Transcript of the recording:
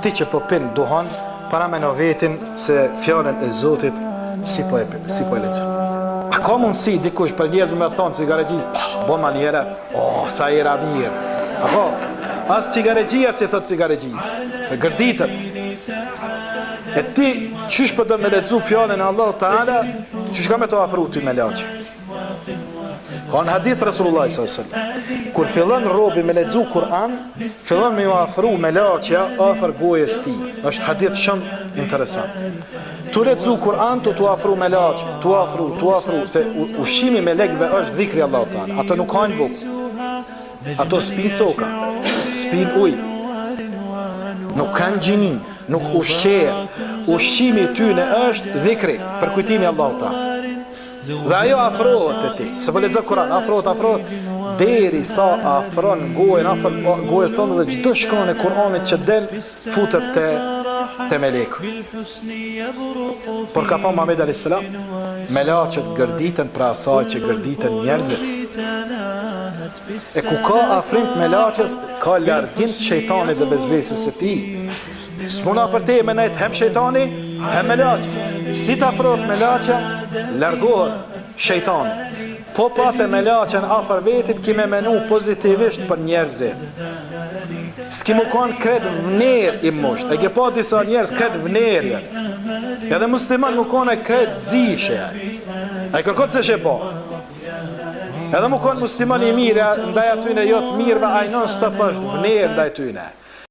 ti që po pin duhan, para me në vetin se fjallën e Zotit si po e lecën. A ka mundësi dikush për njerëzve me thonë cigaregjis, bo ma njëre, sa era mirë. Apo, as cigaregjia si thot cigaregjis, se gërditët. E ti, qysh për do me lecu fjallën e Allah Ta'ala, qysh ka me të afru ty me laqë? Ka në hadith Rasulullah s.a.s. Kur fillon robi me lexu Kur'an, fillon me ju afru me laqja afër gojës ti. Është hadith shumë interesant. Tu lexu Kur'an, tu afru me laq, tu afru, se ushqimi me lekve është dhikri Allah Ta'ala. Ato nuk kanë bukë. Ato spin soka, spin ujë. Nuk kanë gjinin, nuk ushqejen. Ushqimi tyne është dhikri, për kujtimi Allah Ta'ala. Dhe ajo afrohet të ti. Se po lexo Kur'an, afrohet deri sa afron gojën afër gojës tonë dhe çdo shkron e Kur'anit që del futet te meleku. Por ka thënë Muhamedi alayhis salam, melaqet gërditen pra asaj që gërditen njerëzit. E ku ka afrim të melaqes, ka largim të shejtanit dhe bezvesës së tij. S'muna për te me nejtë hem shejtani, hem melaqe. Si të afrohet melaqe, largohet shejtani. Po pate melaqen afër vetit, ki me menu pozitivisht për njerëzit. S'ki mu kanë kred vner i musht. E ke pa disa njerëz kred vnerje. Edhe musliman mu kanë kred zishe. E kërkot se she pa. Edhe mu kanë musliman i mire, ndaj atyne jo të mirëve, a i non stop është vner ndaj tyne.